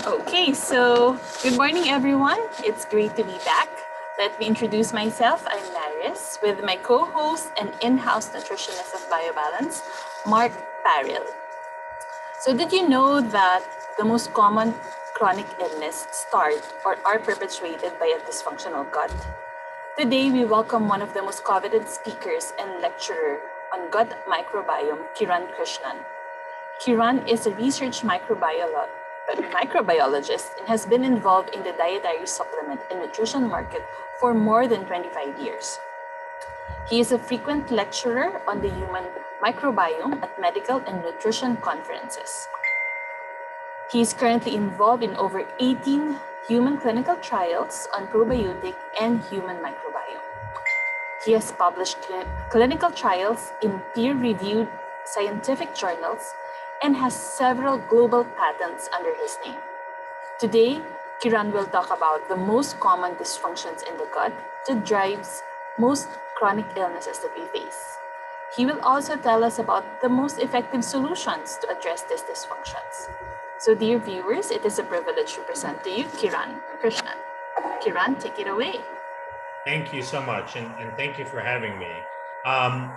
Okay, so good morning, everyone. It's great to be back. Let me introduce myself. I'm Maris with my co-host and in-house nutritionist of BioBalance, Mark Parrell. So did you know that the most common chronic illness start or are perpetuated by a dysfunctional gut? Today, we welcome one of the most coveted speakers and lecturer on gut microbiome, Kiran Krishnan. Kiran is a research microbiologist and has been involved in the dietary supplement and nutrition market for more than 25 years. He is a frequent lecturer on the human microbiome at medical and nutrition conferences. He is currently involved in over 18 human clinical trials on probiotic and human microbiome. He has published clinical trials in peer-reviewed scientific journals and has several global patents under his name. Today, Kiran will talk about the most common dysfunctions in the gut that drives most chronic illnesses that we face. He will also tell us about the most effective solutions to address these dysfunctions. So dear viewers, it is a privilege to present to you Kiran Krishnan. Kiran, take it away. Thank you so much, and thank you for having me. I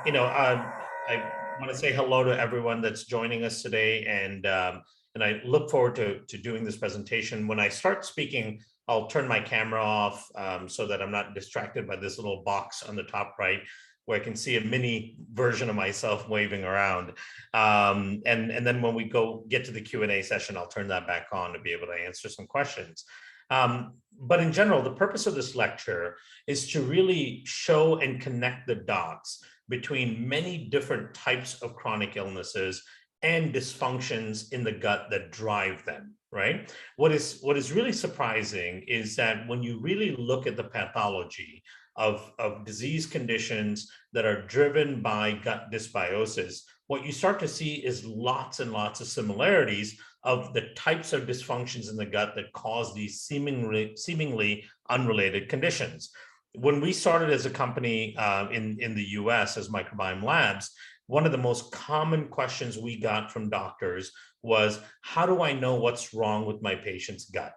want to say hello to everyone that's joining us today, and I look forward to doing this presentation. When I start speaking, I'll turn my camera off so that I'm not distracted by this little box on the top right, where I can see a mini version of myself waving around. And then when we get to the Q&A session, I'll turn that back on to be able to answer some questions. But in general, the purpose of this lecture is to really show and connect the dots between many different types of chronic illnesses and dysfunctions in the gut that drive them, right? What is really surprising is that when you really look at the pathology of disease conditions that are driven by gut dysbiosis, what you start to see is lots and lots of similarities of the types of dysfunctions in the gut that cause these seemingly unrelated conditions. When we started as a company in the US as Microbiome Labs, one of the most common questions we got from doctors was, how do I know what's wrong with my patient's gut?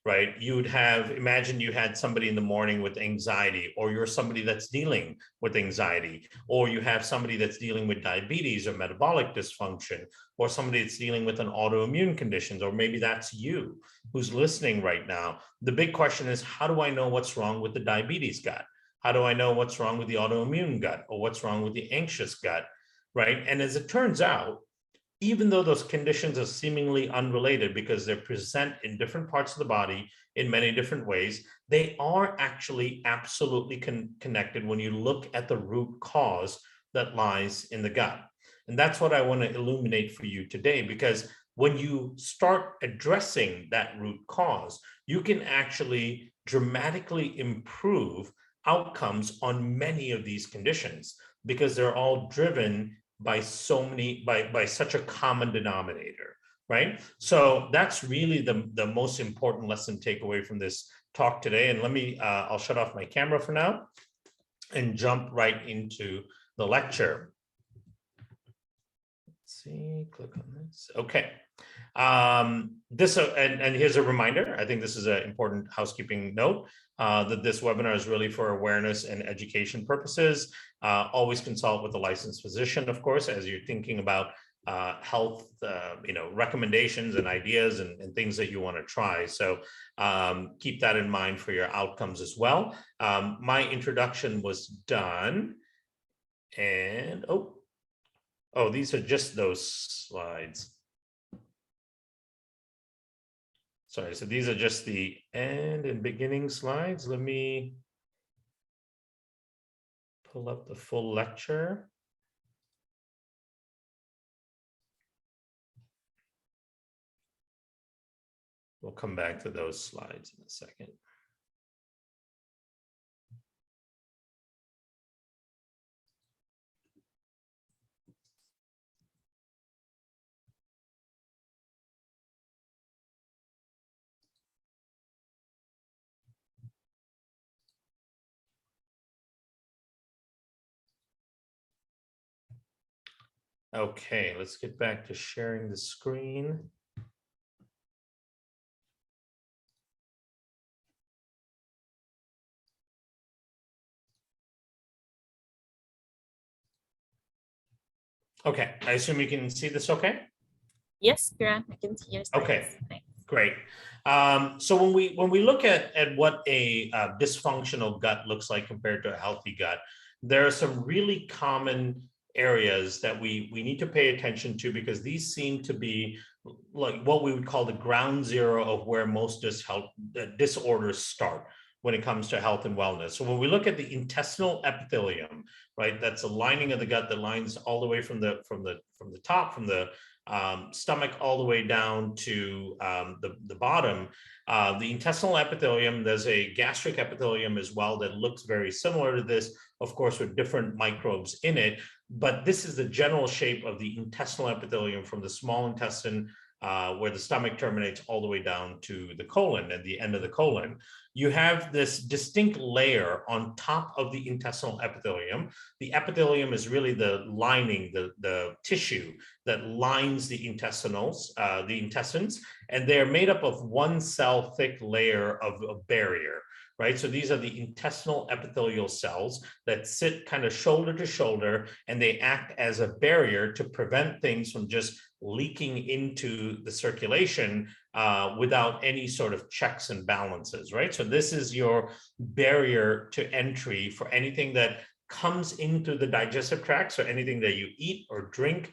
Right? Imagine you had somebody in the morning with anxiety, or you're somebody that's dealing with anxiety, or you have somebody that's dealing with diabetes or metabolic dysfunction, or somebody that's dealing with an autoimmune condition, or maybe that's you who's listening right now. The big question is, how do I know what's wrong with the diabetes gut? How do I know what's wrong with the autoimmune gut, or what's wrong with the anxious gut, right? And as it turns out, even though those conditions are seemingly unrelated because they're present in different parts of the body in many different ways, they are actually absolutely connected when you look at the root cause that lies in the gut. And that's what I want to illuminate for you today, because when you start addressing that root cause, you can actually dramatically improve outcomes on many of these conditions, because they're all driven by such a common denominator, right? So that's really the most important lesson takeaway from this talk today. And I'll shut off my camera for now and jump right into the lecture. Let's see, click on this. Okay. And here's a reminder. I think this is an important housekeeping note that this webinar is really for awareness and education purposes. Always consult with a licensed physician, of course, as you're thinking about health, recommendations and ideas and things that you want to try. So keep that in mind for your outcomes as well. My introduction was done, and these are just those slides. Sorry, so these are just the end and beginning slides. Let me pull up the full lecture. We'll come back to those slides in a second. Okay, let's get back to sharing the screen. Okay, I assume you can see this okay? Yes, Kiran, I can see your slides. Okay, Thanks. great. So when we look at what a dysfunctional gut looks like compared to a healthy gut, there are some really common areas that we need to pay attention to, because these seem to be like what we would call the ground zero of where most disorders start when it comes to health and wellness. So when we look at the intestinal epithelium, right, that's a lining of the gut that lines all the way from the top, from the stomach all the way down to the bottom. The intestinal epithelium, there's a gastric epithelium as well that looks very similar to this, of course, with different microbes in it. But this is the general shape of the intestinal epithelium from the small intestine, where the stomach terminates, all the way down to the colon, at the end of the colon. You have this distinct layer on top of the intestinal epithelium. The epithelium is really the lining, the tissue that lines the intestines, and they're made up of one cell thick layer of a barrier, right? So these are the intestinal epithelial cells that sit kind of shoulder to shoulder, and they act as a barrier to prevent things from just leaking into the circulation without any sort of checks and balances, right? So this is your barrier to entry for anything that comes into the digestive tract. So anything that you eat or drink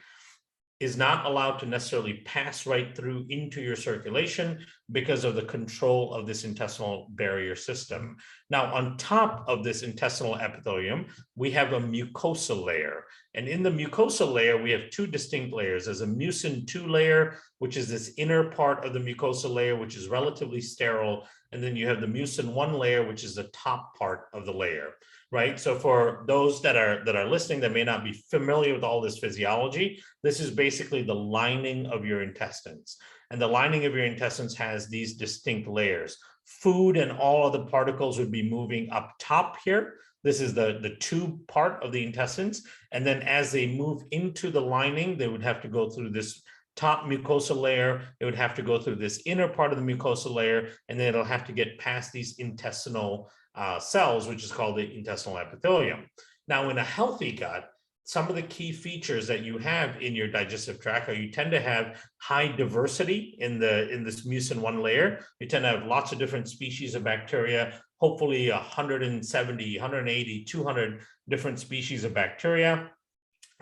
is not allowed to necessarily pass right through into your circulation because of the control of this intestinal barrier system. Now, on top of this intestinal epithelium, we have a mucosal layer. And in the mucosal layer, we have two distinct layers. There's a mucin 2 layer, which is this inner part of the mucosal layer, which is relatively sterile. And then you have the mucin 1 layer, which is the top part of the layer, right? So for those that are listening that may not be familiar with all this physiology, this is basically the lining of your intestines. And the lining of your intestines has these distinct layers. Food and all other particles would be moving up top here. This is the tube part of the intestines. And then as they move into the lining, they would have to go through this top mucosal layer. It would have to go through this inner part of the mucosal layer, and then it'll have to get past these intestinal cells, which is called the intestinal epithelium. Now, in a healthy gut, some of the key features that you have in your digestive tract are you tend to have high diversity in this mucin 1 layer. You tend to have lots of different species of bacteria, hopefully 170, 180, 200 different species of bacteria.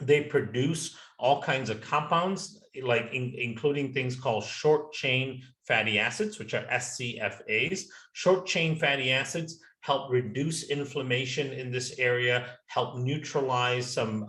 They produce all kinds of compounds, like including things called short chain fatty acids, which are SCFAs. Short chain fatty acids help reduce inflammation in this area, help neutralize some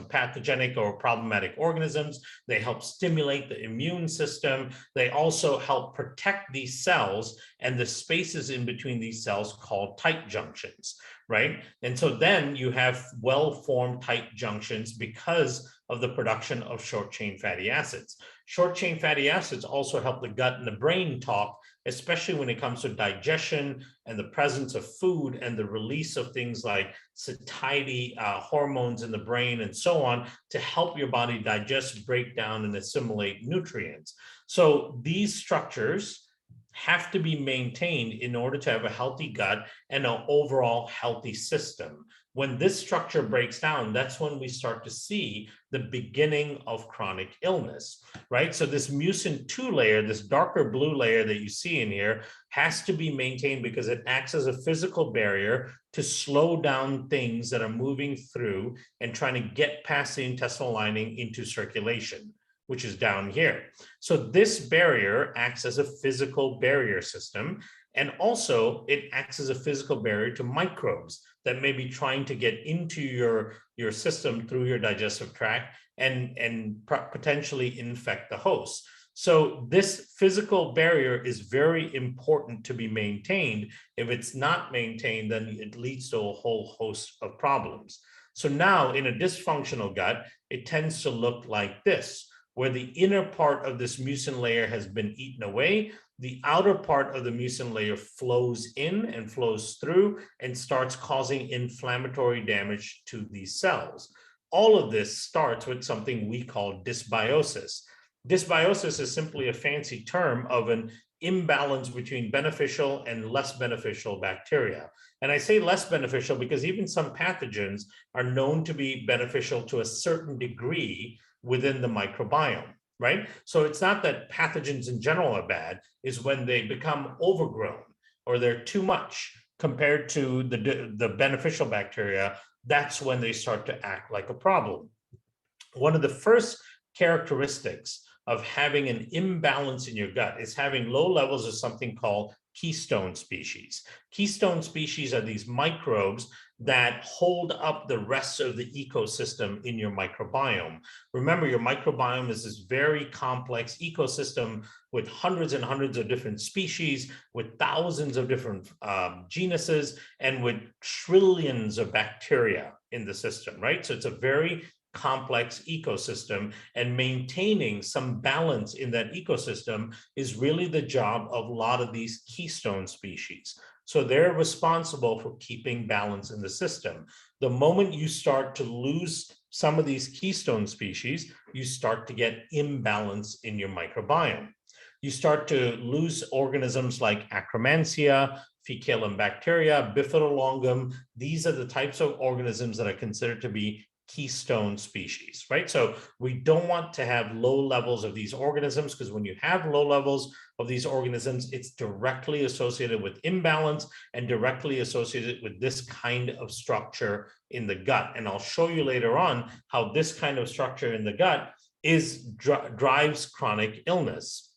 pathogenic or problematic organisms. They help stimulate the immune system. They also help protect these cells and the spaces in between these cells called tight junctions, right? And so then you have well-formed tight junctions because of the production of short-chain fatty acids. Short-chain fatty acids also help the gut and the brain talk, especially when it comes to digestion and the presence of food and the release of things like satiety hormones in the brain and so on, to help your body digest, break down, and assimilate nutrients. So these structures have to be maintained in order to have a healthy gut and an overall healthy system. When this structure breaks down, that's when we start to see the beginning of chronic illness, right? So this mucin 2 layer, this darker blue layer that you see in here, has to be maintained because it acts as a physical barrier to slow down things that are moving through and trying to get past the intestinal lining into circulation, which is down here. So this barrier acts as a physical barrier system, and also it acts as a physical barrier to microbes that may be trying to get into your system through your digestive tract and potentially infect the host. So this physical barrier is very important to be maintained. If it's not maintained, then it leads to a whole host of problems. So now in a dysfunctional gut, it tends to look like this, where the inner part of this mucin layer has been eaten away. The outer part of the mucin layer flows in and flows through and starts causing inflammatory damage to these cells. All of this starts with something we call dysbiosis. Dysbiosis is simply a fancy term of an imbalance between beneficial and less beneficial bacteria. And I say less beneficial because even some pathogens are known to be beneficial to a certain degree within the microbiome, right? So it's not that pathogens in general are bad, it's when they become overgrown or they're too much compared to the beneficial bacteria, that's when they start to act like a problem. One of the first characteristics of having an imbalance in your gut is having low levels of something called keystone species. Keystone species are these microbes that hold up the rest of the ecosystem in your microbiome. Remember, your microbiome is this very complex ecosystem with hundreds and hundreds of different species, with thousands of different genuses, and with trillions of bacteria in the system, right? So it's a very complex ecosystem, and maintaining some balance in that ecosystem is really the job of a lot of these keystone species. So they're responsible for keeping balance in the system. The moment you start to lose some of these keystone species, you start to get imbalance in your microbiome. You start to lose organisms like Acromensia, fecalum bacteria, bifidolongum. These are the types of organisms that are considered to be keystone species, right? So we don't want to have low levels of these organisms, because when you have low levels of these organisms, it's directly associated with imbalance and directly associated with this kind of structure in the gut. And I'll show you later on how this kind of structure in the gut drives chronic illness.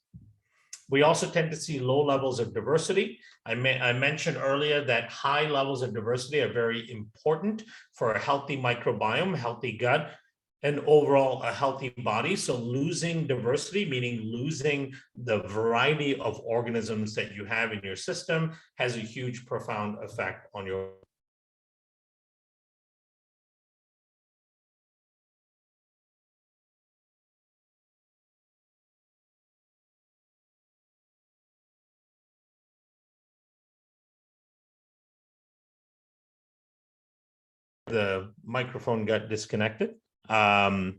We also tend to see low levels of diversity. I mentioned earlier that high levels of diversity are very important for a healthy microbiome, healthy gut, and overall a healthy body. So losing diversity, meaning losing the variety of organisms that you have in your system, has a huge, profound effect on your the microphone got disconnected. And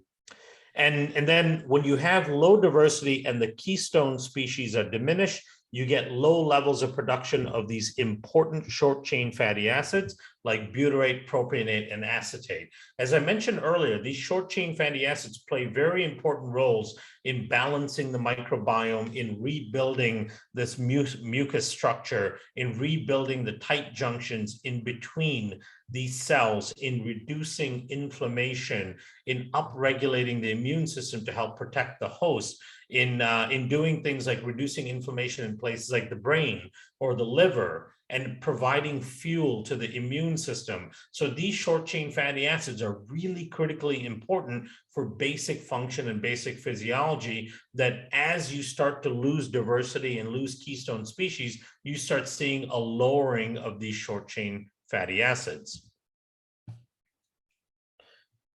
then when you have low diversity and the keystone species are diminished, you get low levels of production of these important short chain fatty acids like butyrate, propionate, and acetate. As I mentioned earlier, these short chain fatty acids play very important roles in balancing the microbiome, in rebuilding this mucus structure, in rebuilding the tight junctions in between these cells, in reducing inflammation, in upregulating the immune system to help protect the host, in doing things like reducing inflammation in places like the brain or the liver, and providing fuel to the immune system. So these short chain fatty acids are really critically important for basic function and basic physiology, that as you start to lose diversity and lose keystone species, you start seeing a lowering of these short chain fatty acids.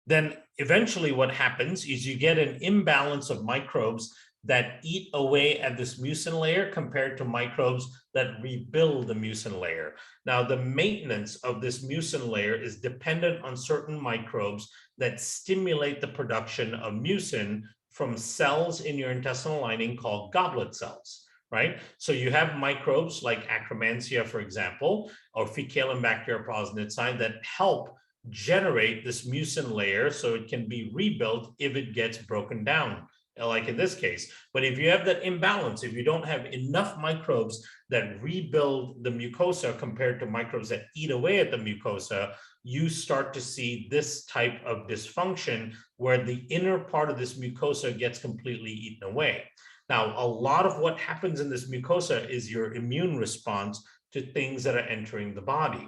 Then eventually what happens is you get an imbalance of microbes that eat away at this mucin layer compared to microbes that rebuild the mucin layer. Now, the maintenance of this mucin layer is dependent on certain microbes that stimulate the production of mucin from cells in your intestinal lining called goblet cells, right? So you have microbes like Acromensia, for example, or fecalum bacteria prosnitzi that help generate this mucin layer so it can be rebuilt if it gets broken down, like in this case. But if you have that imbalance, if you don't have enough microbes that rebuild the mucosa compared to microbes that eat away at the mucosa, you start to see this type of dysfunction where the inner part of this mucosa gets completely eaten away. Now, a lot of what happens in this mucosa is your immune response to things that are entering the body.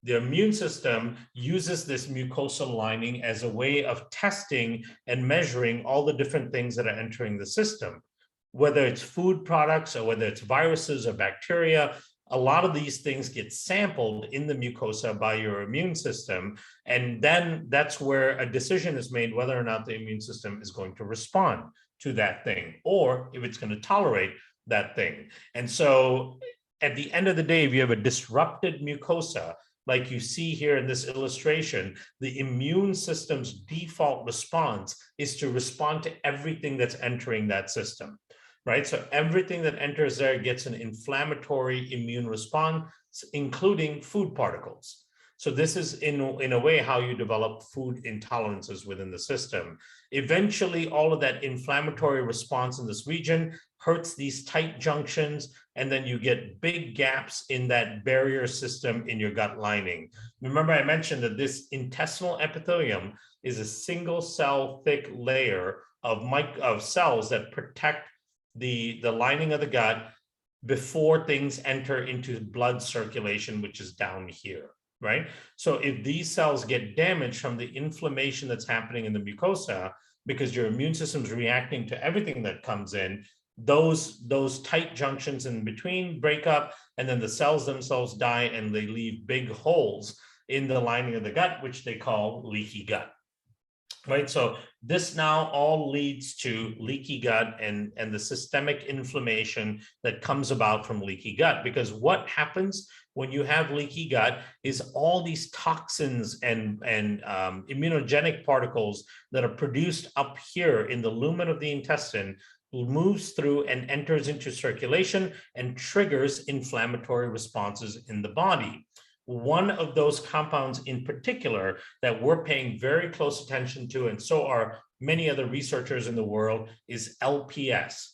The immune system uses this mucosal lining as a way of testing and measuring all the different things that are entering the system, whether it's food products or whether it's viruses or bacteria. A lot of these things get sampled in the mucosa by your immune system, and then that's where a decision is made whether or not the immune system is going to respond to that thing, or if it's going to tolerate that thing. And so at the end of the day, if you have a disrupted mucosa, like you see here in this illustration, the immune system's default response is to respond to everything that's entering that system, right? So everything that enters there gets an inflammatory immune response, including food particles. So this is in a way how you develop food intolerances within the system. Eventually, all of that inflammatory response in this region hurts these tight junctions, and then you get big gaps in that barrier system in your gut lining. Remember, I mentioned that this intestinal epithelium is a single cell thick layer of cells that protect the lining of the gut before things enter into blood circulation, which is down here, right? So if these cells get damaged from the inflammation that's happening in the mucosa, because your immune system is reacting to everything that comes in, those tight junctions in between break up, and then the cells themselves die, and they leave big holes in the lining of the gut, which they call leaky gut. Right, so this now all leads to leaky gut and the systemic inflammation that comes about from leaky gut. Because what happens when you have leaky gut is all these toxins and immunogenic particles that are produced up here in the lumen of the intestine moves through and enters into circulation and triggers inflammatory responses in the body. One of those compounds in particular that we're paying very close attention to, and so are many other researchers in the world, is LPS.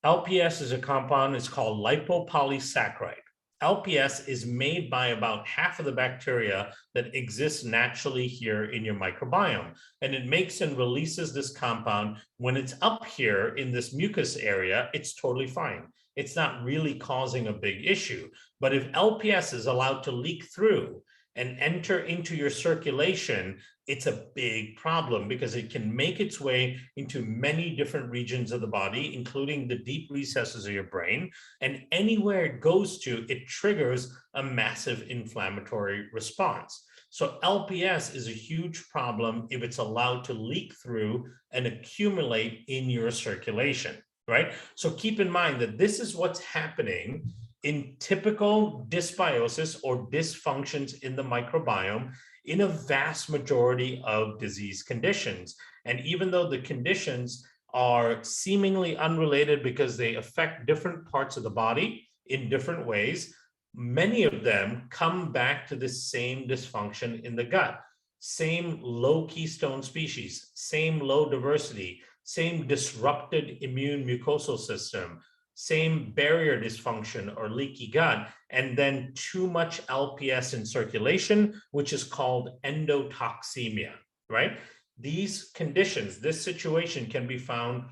LPS is a compound, it's called lipopolysaccharide. LPS is made by about half of the bacteria that exists naturally here in your microbiome. And it makes and releases this compound when it's up here in this mucus area, it's totally fine. It's not really causing a big issue. But if LPS is allowed to leak through and enter into your circulation, it's a big problem because it can make its way into many different regions of the body, including the deep recesses of your brain. And anywhere it goes to, it triggers a massive inflammatory response. So LPS is a huge problem if it's allowed to leak through and accumulate in your circulation, right? So keep in mind that this is what's happening in typical dysbiosis or dysfunctions in the microbiome in a vast majority of disease conditions. And even though the conditions are seemingly unrelated because they affect different parts of the body in different ways, many of them come back to the same dysfunction in the gut, same low keystone species, same low diversity, same disrupted immune mucosal system, same barrier dysfunction or leaky gut, and then too much LPS in circulation, which is called endotoxemia, right? These conditions, this situation can be found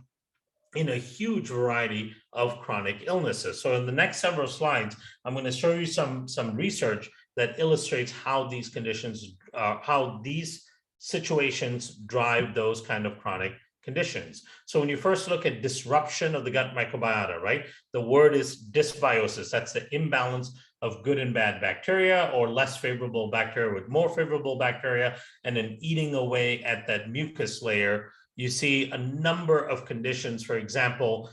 in a huge variety of chronic illnesses. So in the next several slides, I'm going to show you some research that illustrates how these conditions, how these situations drive those kind of chronic conditions. So when you first look at disruption of the gut microbiota, right, the word is dysbiosis. That's the imbalance of good and bad bacteria, or less favorable bacteria with more favorable bacteria, and then eating away at that mucus layer. You see a number of conditions. For example,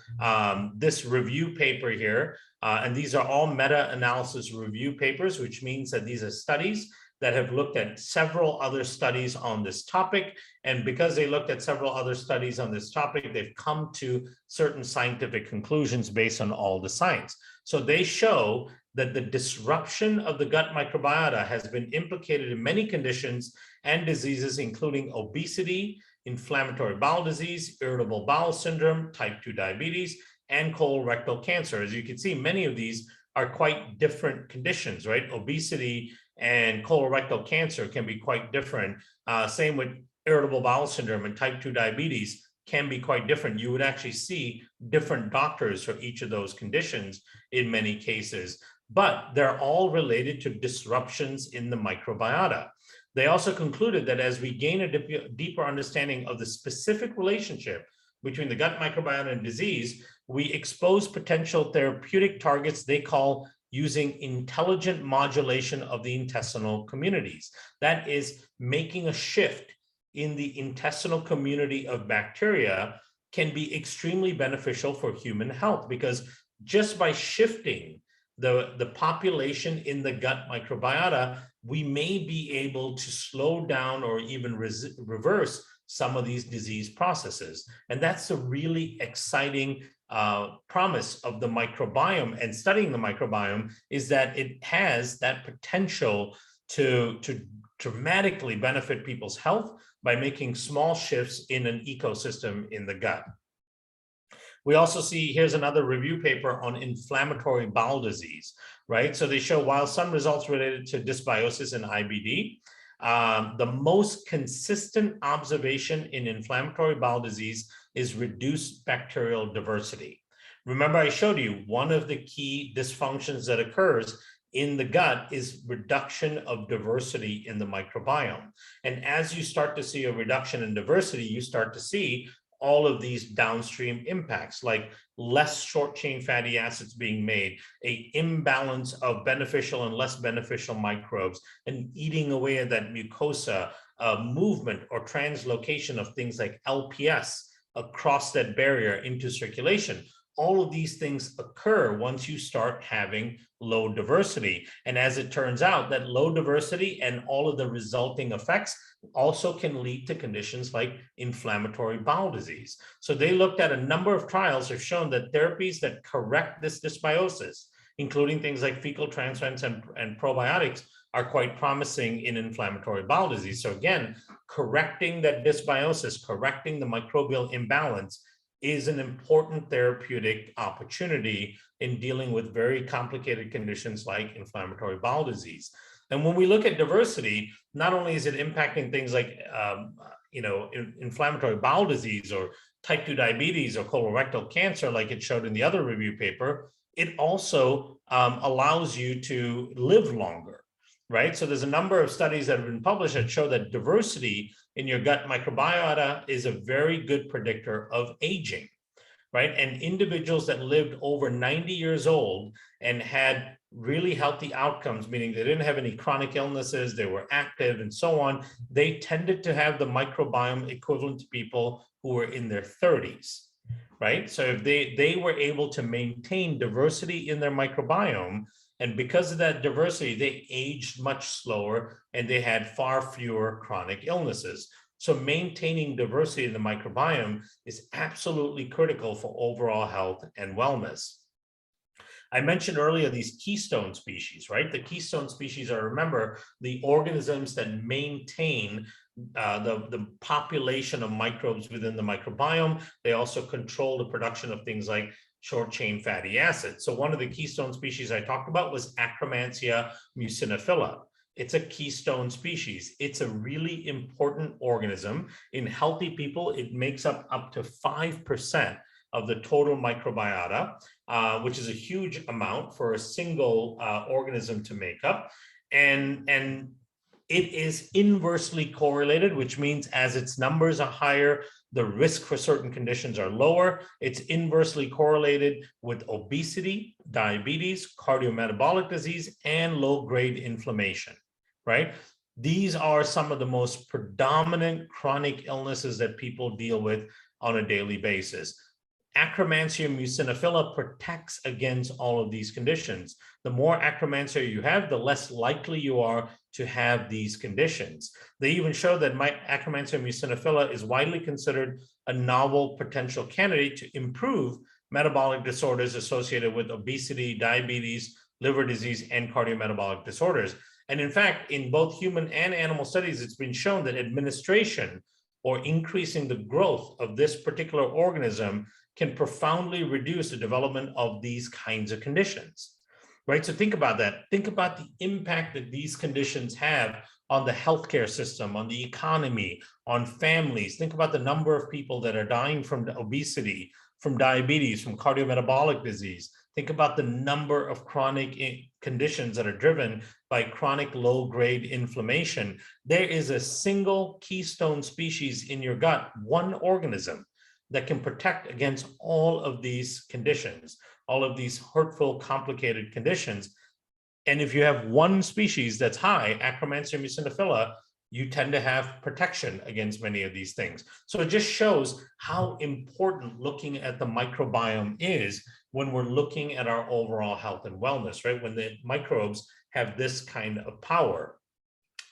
this review paper here, and these are all meta-analysis review papers, which means that these are studies that have looked at several other studies on this topic. And because they looked at several other studies on this topic, they've come to certain scientific conclusions based on all the science. So they show that the disruption of the gut microbiota has been implicated in many conditions and diseases, including obesity, inflammatory bowel disease, irritable bowel syndrome, type 2 diabetes, and colorectal cancer. As you can see, many of these are quite different conditions, right? Obesity and colorectal cancer can be quite different. Same with irritable bowel syndrome and type 2 diabetes can be quite different. You would actually see different doctors for each of those conditions in many cases, but they're all related to disruptions in the microbiota. They also concluded that as we gain a deeper understanding of the specific relationship between the gut microbiota and disease, we expose potential therapeutic targets they call using intelligent modulation of the intestinal communities. That is, making a shift in the intestinal community of bacteria can be extremely beneficial for human health, because just by shifting the population in the gut microbiota, we may be able to slow down or even reverse some of these disease processes. And that's a really exciting promise of the microbiome and studying the microbiome, is that it has that potential to dramatically benefit people's health by making small shifts in an ecosystem in the gut. We also see, here's another review paper on inflammatory bowel disease, right? So they show, while some results related to dysbiosis and IBD, the most consistent observation in inflammatory bowel disease is reduced bacterial diversity. Remember, I showed you one of the key dysfunctions that occurs in the gut is reduction of diversity in the microbiome. And as you start to see a reduction in diversity, you start to see all of these downstream impacts, like less short chain fatty acids being made, an imbalance of beneficial and less beneficial microbes, and eating away at that mucosa, movement or translocation of things like LPS across that barrier into circulation. All of these things occur once you start having low diversity. And as it turns out, that low diversity and all of the resulting effects also can lead to conditions like inflammatory bowel disease. So they looked at a number of trials, have shown that therapies that correct this dysbiosis, including things like fecal transplants and probiotics, are quite promising in inflammatory bowel disease. So again, correcting that dysbiosis, correcting the microbial imbalance, is an important therapeutic opportunity in dealing with very complicated conditions like inflammatory bowel disease. And when we look at diversity, not only is it impacting things like inflammatory bowel disease or type 2 diabetes or colorectal cancer, like it showed in the other review paper, it also allows you to live longer, right? So there's a number of studies that have been published that show that diversity in your gut microbiota is a very good predictor of aging, right? And individuals that lived over 90 years old and had really healthy outcomes, meaning they didn't have any chronic illnesses, they were active and so on, they tended to have the microbiome equivalent to people who were in their 30s, right? So if they were able to maintain diversity in their microbiome, and because of that diversity, they aged much slower and they had far fewer chronic illnesses. So maintaining diversity in the microbiome is absolutely critical for overall health and wellness. I mentioned earlier these keystone species, right? The keystone species are, remember, the organisms that maintain the population of microbes within the microbiome. They also control the production of things like short chain fatty acids. So one of the keystone species I talked about was Acromensia muciniphila. It's a keystone species. It's a really important organism. In healthy people, it makes up to 5% of the total microbiota, which is a huge amount for a single organism to make up. And it is inversely correlated, which means as its numbers are higher, the risk for certain conditions are lower. It's inversely correlated with obesity, diabetes, cardiometabolic disease, and low-grade inflammation, right? These are some of the most predominant chronic illnesses that people deal with on a daily basis. Acromensia muciniphila protects against all of these conditions. The more Acromensia you have, the less likely you are to have these conditions. They even show that Acromensia muciniphila is widely considered a novel potential candidate to improve metabolic disorders associated with obesity, diabetes, liver disease, and cardiometabolic disorders. And in fact, in both human and animal studies, it's been shown that administration or increasing the growth of this particular organism can profoundly reduce the development of these kinds of conditions, right? So think about that. Think about the impact that these conditions have on the healthcare system, on the economy, on families. Think about the number of people that are dying from obesity, from diabetes, from cardiometabolic disease. Think about the number of chronic conditions that are driven by chronic low-grade inflammation. There is a single keystone species in your gut, one organism, that can protect against all of these conditions, all of these hurtful, complicated conditions. And if you have one species that's high, Acromensia muciniphila, you tend to have protection against many of these things. So it just shows how important looking at the microbiome is when we're looking at our overall health and wellness, right? When the microbes have this kind of power.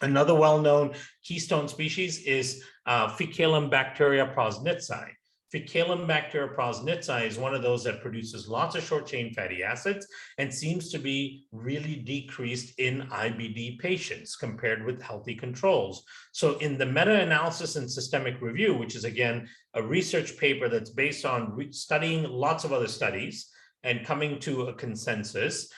Another well-known keystone species is Fecalum bacteria prosnitzi. Fecalum bacteria prosnitzi is one of those that produces lots of short-chain fatty acids and seems to be really decreased in IBD patients compared with healthy controls. So in the meta-analysis and systemic review, which is again a research paper that's based on studying lots of other studies and coming to a consensus,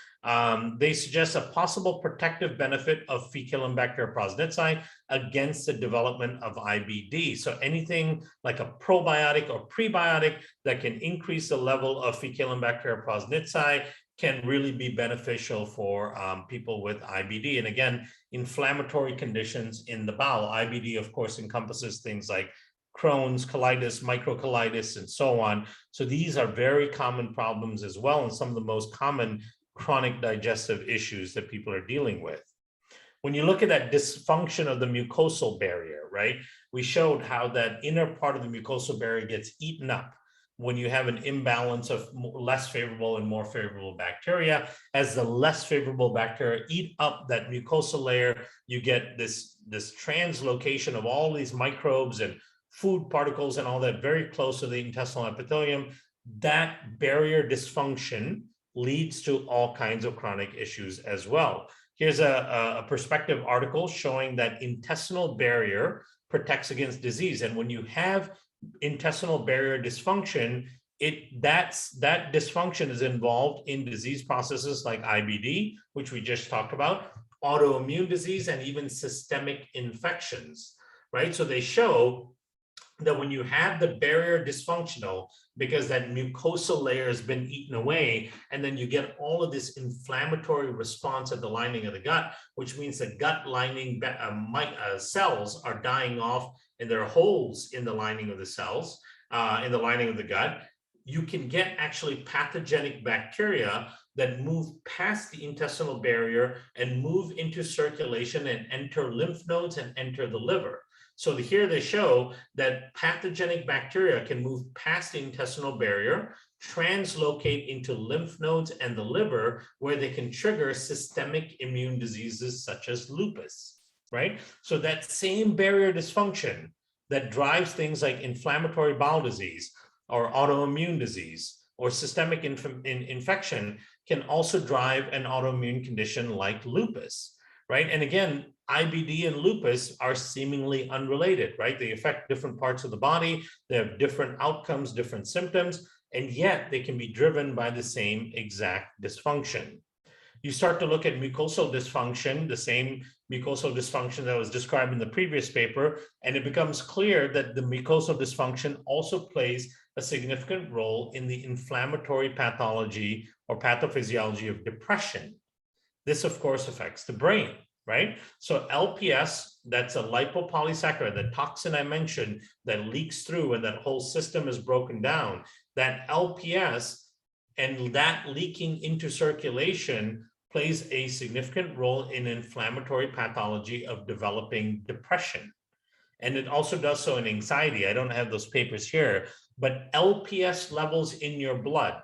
they suggest a possible protective benefit of Fecalum bacteria prosnitzi against the development of IBD. So anything like a probiotic or prebiotic that can increase the level of Fecalum bacteria prosnitzi can really be beneficial for people with IBD. And again, inflammatory conditions in the bowel. IBD, of course, encompasses things like Crohn's, colitis, microcolitis, and so on. So these are very common problems as well, and some of the most common chronic digestive issues that people are dealing with. When you look at that dysfunction of the mucosal barrier, right, we showed how that inner part of the mucosal barrier gets eaten up when you have an imbalance of less favorable and more favorable bacteria. As the less favorable bacteria eat up that mucosal layer, you get this translocation of all these microbes and food particles and all that very close to the intestinal epithelium. That barrier dysfunction leads to all kinds of chronic issues as well. Here's a perspective article showing that intestinal barrier protects against disease. And when you have intestinal barrier dysfunction, that dysfunction is involved in disease processes like IBD, which we just talked about, autoimmune disease, and even systemic infections, right? So they show that when you have the barrier dysfunctional, because that mucosal layer has been eaten away, and then you get all of this inflammatory response at the lining of the gut, which means the gut lining cells are dying off, and there are holes in the lining of the cells, in the lining of the gut. You can get actually pathogenic bacteria that move past the intestinal barrier and move into circulation and enter lymph nodes and enter the liver. So here they show that pathogenic bacteria can move past the intestinal barrier, translocate into lymph nodes and the liver, where they can trigger systemic immune diseases such as lupus, right? So that same barrier dysfunction that drives things like inflammatory bowel disease or autoimmune disease or systemic infection can also drive an autoimmune condition like lupus, right? And again, IBD and lupus are seemingly unrelated, right? They affect different parts of the body. They have different outcomes, different symptoms, and yet they can be driven by the same exact dysfunction. You start to look at mucosal dysfunction, the same mucosal dysfunction that was described in the previous paper, and it becomes clear that the mucosal dysfunction also plays a significant role in the inflammatory pathology or pathophysiology of depression. This, of course, affects the brain, right? So LPS, that's a lipopolysaccharide, the toxin I mentioned that leaks through and that whole system is broken down. That LPS and that leaking into circulation plays a significant role in inflammatory pathology of developing depression. And it also does so in anxiety. I don't have those papers here, but LPS levels in your blood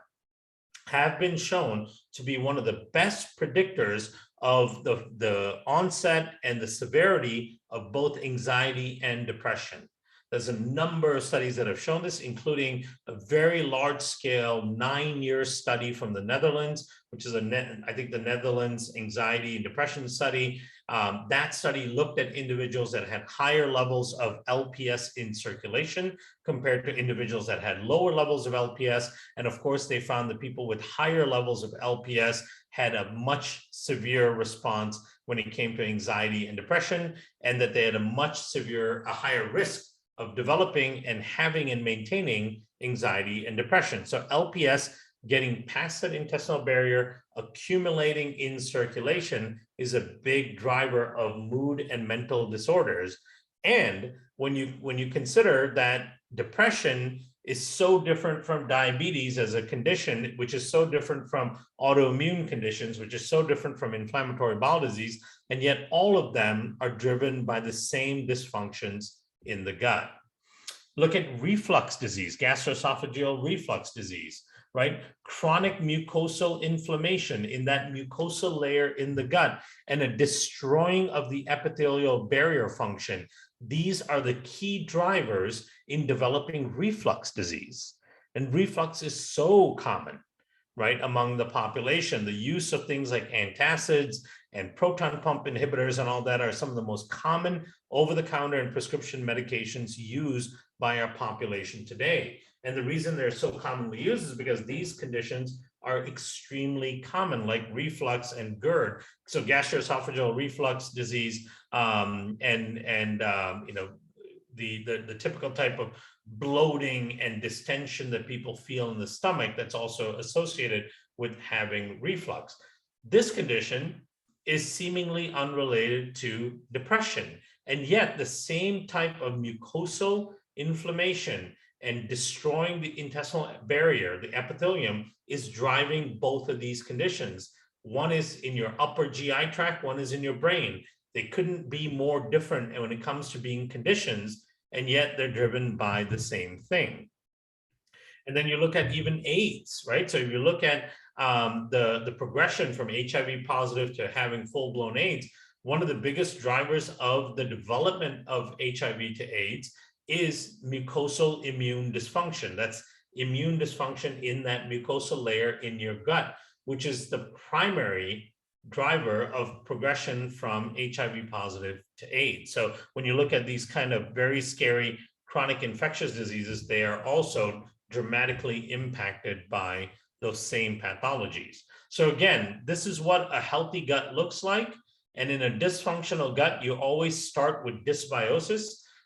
have been shown to be one of the best predictors of the onset and the severity of both anxiety and depression. There's a number of studies that have shown this, including a very large-scale 9-year study from the Netherlands, which is I think the Netherlands Anxiety and Depression Study. That study looked at individuals that had higher levels of LPS in circulation compared to individuals that had lower levels of LPS. And of course, they found that people with higher levels of LPS had a much severe response when it came to anxiety and depression, and that they had a higher risk of developing and having and maintaining anxiety and depression. So LPS getting past that intestinal barrier, accumulating in circulation, is a big driver of mood and mental disorders. And when you consider that depression is so different from diabetes as a condition, which is so different from autoimmune conditions, which is so different from inflammatory bowel disease, and yet all of them are driven by the same dysfunctions in the gut. Look at reflux disease, gastroesophageal reflux disease. right? Chronic mucosal inflammation in that mucosal layer in the gut and a destroying of the epithelial barrier function. These are the key drivers in developing reflux disease. And reflux is so common, right, among the population. The use of things like antacids and proton pump inhibitors and all that are some of the most common over-the-counter and prescription medications used by our population today. And the reason they're so commonly used is because these conditions are extremely common, like reflux and GERD. So gastroesophageal reflux disease, the typical type of bloating and distension that people feel in the stomach that's also associated with having reflux. This condition is seemingly unrelated to depression, and yet the same type of mucosal inflammation and destroying the intestinal barrier, the epithelium, is driving both of these conditions. One is in your upper GI tract, one is in your brain. They couldn't be more different when it comes to being conditions, and yet they're driven by the same thing. And then you look at even AIDS, right? So if you look at the progression from HIV positive to having full-blown AIDS, one of the biggest drivers of the development of HIV to AIDS is mucosal immune dysfunction. That's immune dysfunction in that mucosal layer in your gut, which is the primary driver of progression from HIV positive to AIDS. So when you look at these kind of very scary chronic infectious diseases, they are also dramatically impacted by those same pathologies. So again, this is what a healthy gut looks like. And in a dysfunctional gut, you always start with dysbiosis,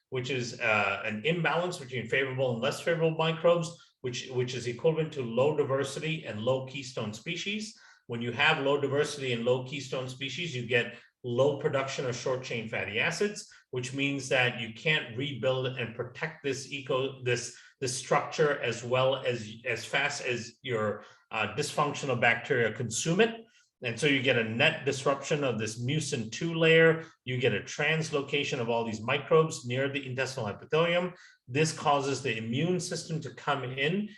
which is an imbalance between favorable and less favorable microbes, which is equivalent to low diversity and low keystone species. When you have low diversity and low keystone species, you get low production of short chain fatty acids, which means that you can't rebuild and protect this structure as well as fast as your dysfunctional bacteria consume it. And so you get a net disruption of this mucin 2 layer. You get a translocation of all these microbes near the intestinal epithelium. This causes the immune system to come in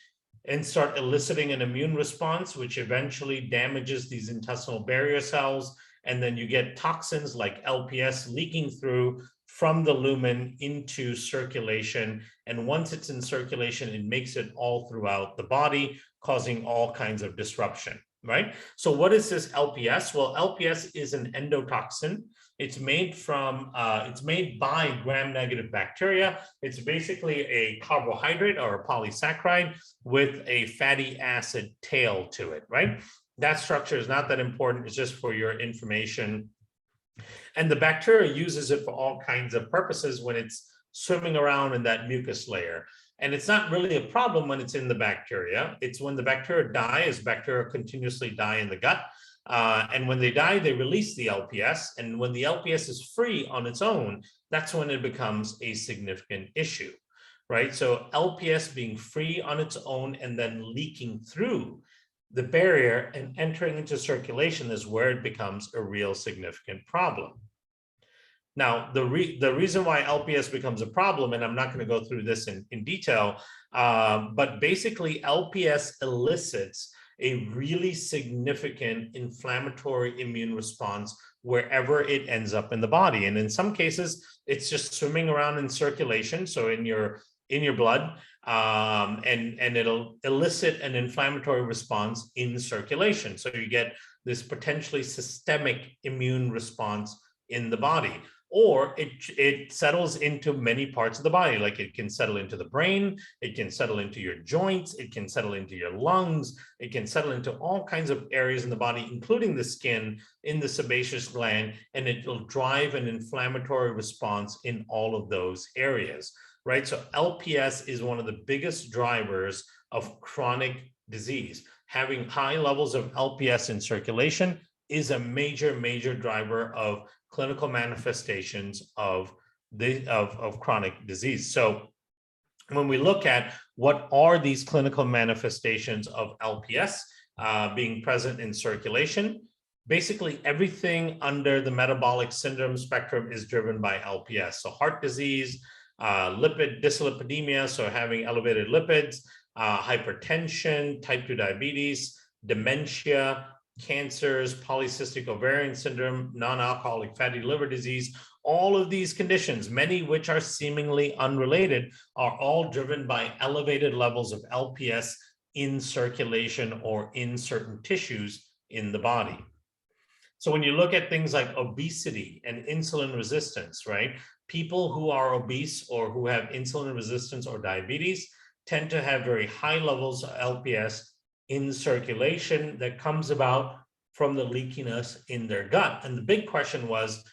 and start eliciting an immune response, which eventually damages these intestinal barrier cells. And then you get toxins like LPS leaking through from the lumen into circulation. And once it's in circulation, it makes it all throughout the body, causing all kinds of disruption, right? So what is this LPS? Well, LPS is an endotoxin. It's made by gram-negative bacteria. It's basically a carbohydrate or a polysaccharide with a fatty acid tail to it, right? That structure is not that important. It's just for your information. And the bacteria uses it for all kinds of purposes when it's swimming around in that mucus layer. And it's not really a problem when it's in the bacteria. It's when the bacteria die, as bacteria continuously die in the gut. And when they die, they release the LPS. And when the LPS is free on its own, that's when it becomes a significant issue, right? So LPS being free on its own and then leaking through the barrier and entering into circulation is where it becomes a real significant problem. Now, the reason why LPS becomes a problem, and I'm not going to go through this in detail, but basically LPS elicits a really significant inflammatory immune response wherever it ends up in the body. And in some cases, it's just swimming around in circulation, so in your blood, and it'll elicit an inflammatory response in circulation. So you get this potentially systemic immune response in the body. Or it settles into many parts of the body, like it can settle into the brain, it can settle into your joints, it can settle into your lungs, it can settle into all kinds of areas in the body, including the skin, in the sebaceous gland, and it will drive an inflammatory response in all of those areas, right? So LPS is one of the biggest drivers of chronic disease. Having high levels of LPS in circulation is a major driver of clinical manifestations of chronic disease. So when we look at what are these clinical manifestations of LPS being present in circulation, basically everything under the metabolic syndrome spectrum is driven by LPS. So heart disease, dyslipidemia, so having elevated lipids, hypertension, type 2 diabetes, dementia, cancers, polycystic ovarian syndrome, non-alcoholic fatty liver disease. All of these conditions, many which are seemingly unrelated, are all driven by elevated levels of LPS in circulation or in certain tissues in the body. So when you look at things like obesity and insulin resistance, right? People who are obese or who have insulin resistance or diabetes tend to have very high levels of LPS in circulation that comes about from the leakiness in their gut. And the big question was,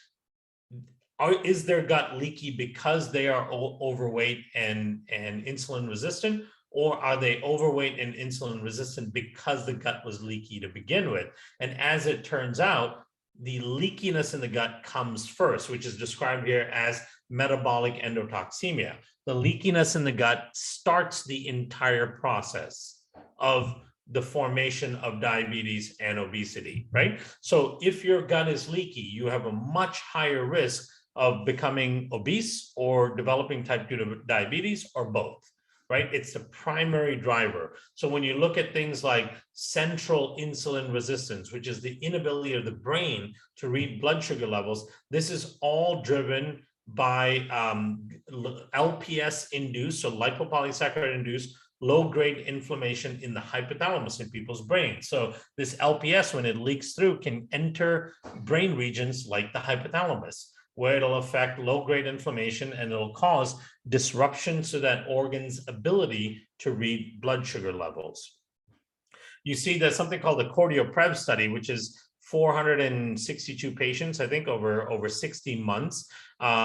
is their gut leaky because they are overweight and insulin resistant, or are they overweight and insulin resistant because the gut was leaky to begin with? And as it turns out, the leakiness in the gut comes first, which is described here as metabolic endotoxemia. The leakiness in the gut starts the entire process of the formation of diabetes and obesity, right? So if your gut is leaky, you have a much higher risk of becoming obese or developing type 2 diabetes, or both, right? It's the primary driver. So when you look at things like central insulin resistance, which is the inability of the brain to read blood sugar levels, this is all driven by LPS induced, so lipopolysaccharide induced low-grade inflammation in the hypothalamus in people's brains. So this LPS, when it leaks through, can enter brain regions like the hypothalamus, where it'll affect low-grade inflammation and it'll cause disruptions to that organ's ability to read blood sugar levels. You see there's something called the CardioPrev study, which is 462 patients, I think, over 16 months.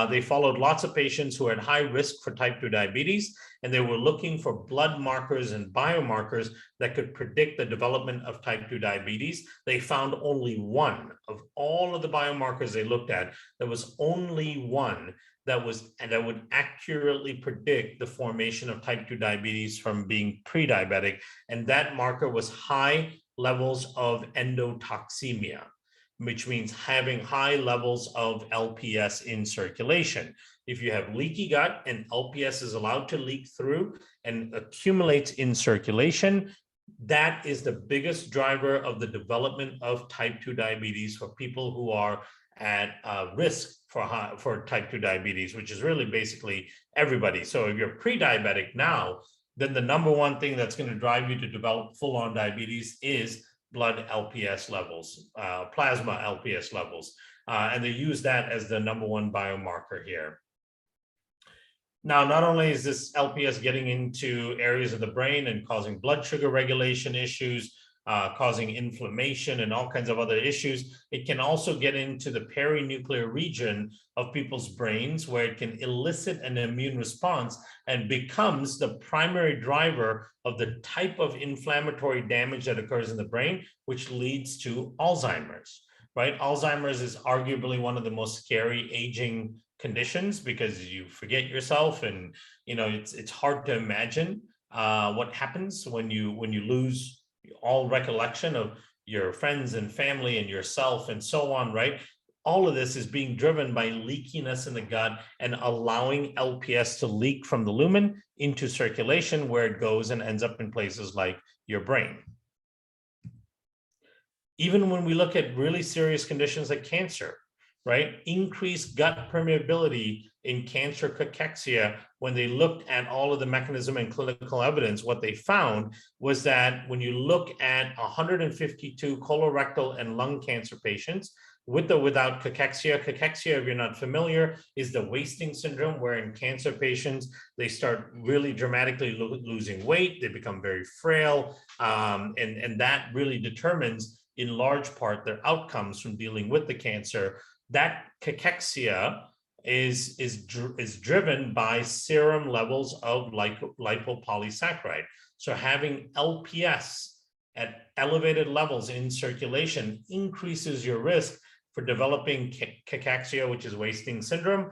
They followed lots of patients who had high risk for type 2 diabetes, and they were looking for blood markers and biomarkers that could predict the development of type 2 diabetes. They found only one of all of the biomarkers they looked at. There was only one that would accurately predict the formation of type 2 diabetes from being pre-diabetic, and that marker was high levels of endotoxemia, which means having high levels of LPS in circulation. If you have leaky gut and LPS is allowed to leak through and accumulates in circulation, that is the biggest driver of the development of type 2 diabetes for people who are at risk for type 2 diabetes, which is really basically everybody. So if you're pre-diabetic now, then the number one thing that's going to drive you to develop full-on diabetes is blood LPS levels, plasma LPS levels. And they use that as the number one biomarker here. Now, not only is this LPS getting into areas of the brain and causing blood sugar regulation issues, causing inflammation and all kinds of other issues, it can also get into the perinuclear region of people's brains, where it can elicit an immune response and becomes the primary driver of the type of inflammatory damage that occurs in the brain, which leads to Alzheimer's, right? Alzheimer's is arguably one of the most scary aging conditions because you forget yourself, and it's hard to imagine what happens when you lose all recollection of your friends and family and yourself and so on, right? All of this is being driven by leakiness in the gut and allowing LPS to leak from the lumen into circulation, where it goes and ends up in places like your brain. Even when we look at really serious conditions like cancer, right? Increased gut permeability in cancer cachexia, when they looked at all of the mechanism and clinical evidence, what they found was that when you look at 152 colorectal and lung cancer patients, with or without cachexia. Cachexia, if you're not familiar, is the wasting syndrome, where in cancer patients, they start really dramatically losing weight, they become very frail, and that really determines in large part their outcomes from dealing with the cancer. That cachexia is driven by serum levels of lipopolysaccharide. So having LPS at elevated levels in circulation increases your risk for developing cachexia, which is wasting syndrome.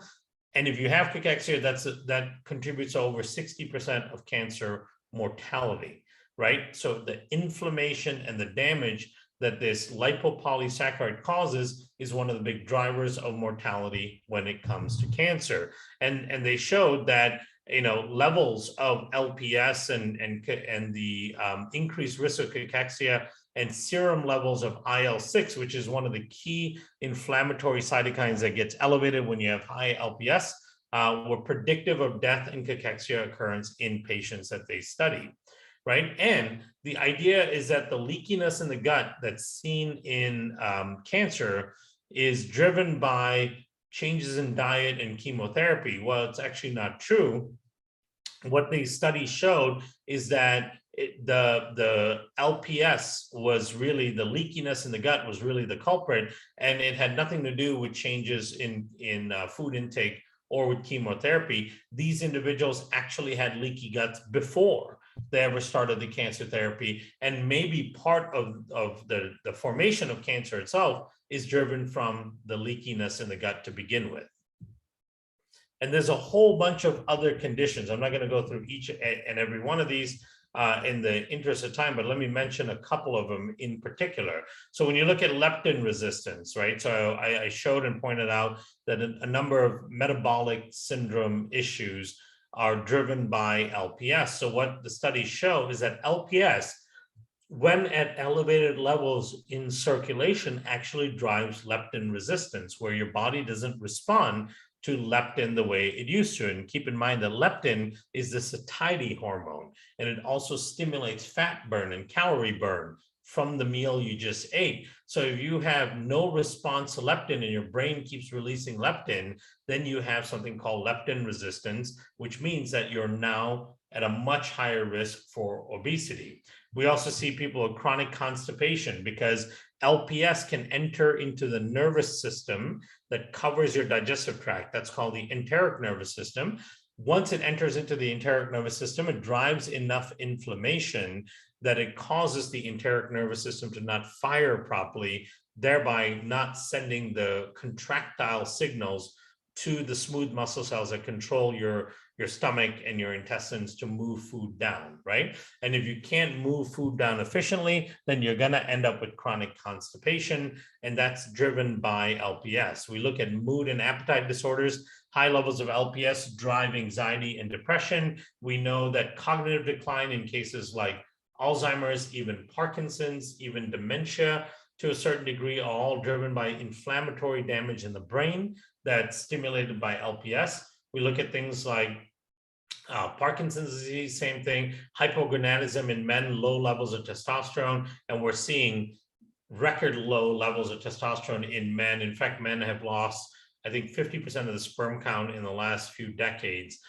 And if you have cachexia, that contributes to over 60% of cancer mortality, right? So the inflammation and the damage that this lipopolysaccharide causes is one of the big drivers of mortality when it comes to cancer. And they showed that levels of LPS and the increased risk of cachexia and serum levels of IL-6, which is one of the key inflammatory cytokines that gets elevated when you have high LPS, were predictive of death and cachexia occurrence in patients that they studied, right? And the idea is that the leakiness in the gut that's seen in cancer is driven by changes in diet and chemotherapy. Well, it's actually not true. What these studies showed is that the LPS was really, the leakiness in the gut was really the culprit, and it had nothing to do with changes in food intake or with chemotherapy. These individuals actually had leaky guts before they ever started the cancer therapy, and maybe part of the formation of cancer itself is driven from the leakiness in the gut to begin with. And there's a whole bunch of other conditions. I'm not going to go through each and every one of these in the interest of time, but let me mention a couple of them in particular. So when you look at leptin resistance, right? So I showed and pointed out that a number of metabolic syndrome issues are driven by LPS. So what the studies show is that LPS, when at elevated levels in circulation, actually drives leptin resistance, where your body doesn't respond to leptin the way it used to. And keep in mind that leptin is the satiety hormone, and it also stimulates fat burn and calorie burn from the meal you just ate. So if you have no response to leptin and your brain keeps releasing leptin, then you have something called leptin resistance, which means that you're now at a much higher risk for obesity. We also see people with chronic constipation because LPS can enter into the nervous system that covers your digestive tract. That's called the enteric nervous system. Once it enters into the enteric nervous system, it drives enough inflammation that it causes the enteric nervous system to not fire properly, thereby not sending the contractile signals to the smooth muscle cells that control your stomach and your intestines to move food down, right? And if you can't move food down efficiently, then you're going to end up with chronic constipation, and that's driven by LPS. We look at mood and appetite disorders. High levels of LPS drive anxiety and depression. We know that cognitive decline in cases like Alzheimer's, even Parkinson's, even dementia, to a certain degree, are all driven by inflammatory damage in the brain that's stimulated by LPS. We look at things like Parkinson's disease, same thing, hypogonadism in men, low levels of testosterone, and we're seeing record low levels of testosterone in men. In fact, men have lost, I think, 50% of the sperm count in the last few decades.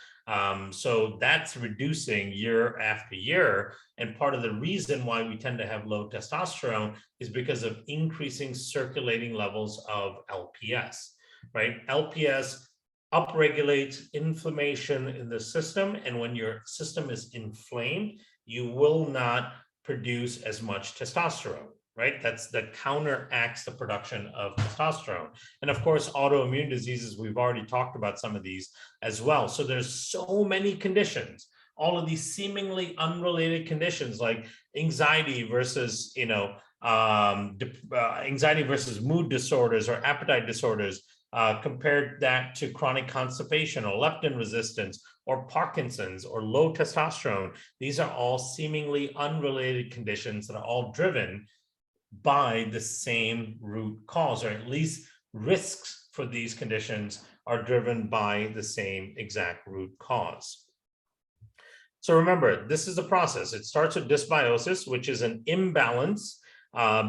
So that's reducing year after year. And part of the reason why we tend to have low testosterone is because of increasing circulating levels of LPS, right? LPS upregulates inflammation in the system. And when your system is inflamed, you will not produce as much testosterone, right? That counteracts the production of testosterone. And of course, autoimmune diseases, we've already talked about some of these as well. So there's so many conditions, all of these seemingly unrelated conditions like anxiety versus, anxiety versus mood disorders or appetite disorders, compared that to chronic constipation or leptin resistance or Parkinson's or low testosterone. These are all seemingly unrelated conditions that are all driven by the same root cause, or at least risks for these conditions are driven by the same exact root cause. So remember, this is the process. It starts with dysbiosis, which is an imbalance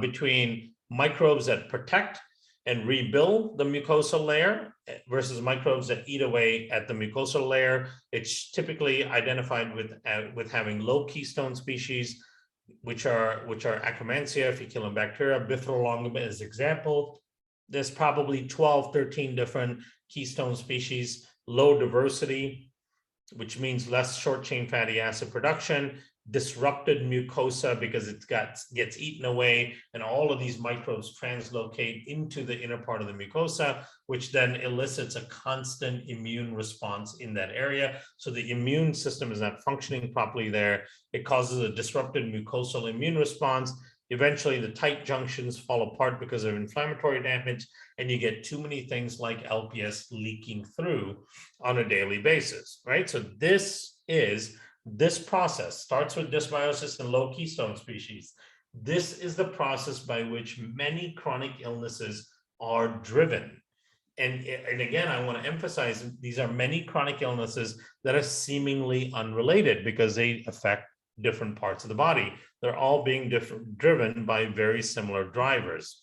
between microbes that protect and rebuild the mucosal layer versus microbes that eat away at the mucosal layer. It's typically identified with having low keystone species, which are Acromensia, Faecalibacteria, Bifidolongum as example. There's probably 12, 13 different keystone species, low diversity, which means less short chain fatty acid production, disrupted mucosa because it gets eaten away, and all of these microbes translocate into the inner part of the mucosa, which then elicits a constant immune response in that area. So the immune system is not functioning properly there. It causes a disrupted mucosal immune response. Eventually, the tight junctions fall apart because of inflammatory damage, and you get too many things like LPS leaking through on a daily basis, right? So this process starts with dysbiosis and low keystone species. This is the process by which many chronic illnesses are driven. And again, I want to emphasize these are many chronic illnesses that are seemingly unrelated because they affect different parts of the body. They're all being driven by very similar drivers.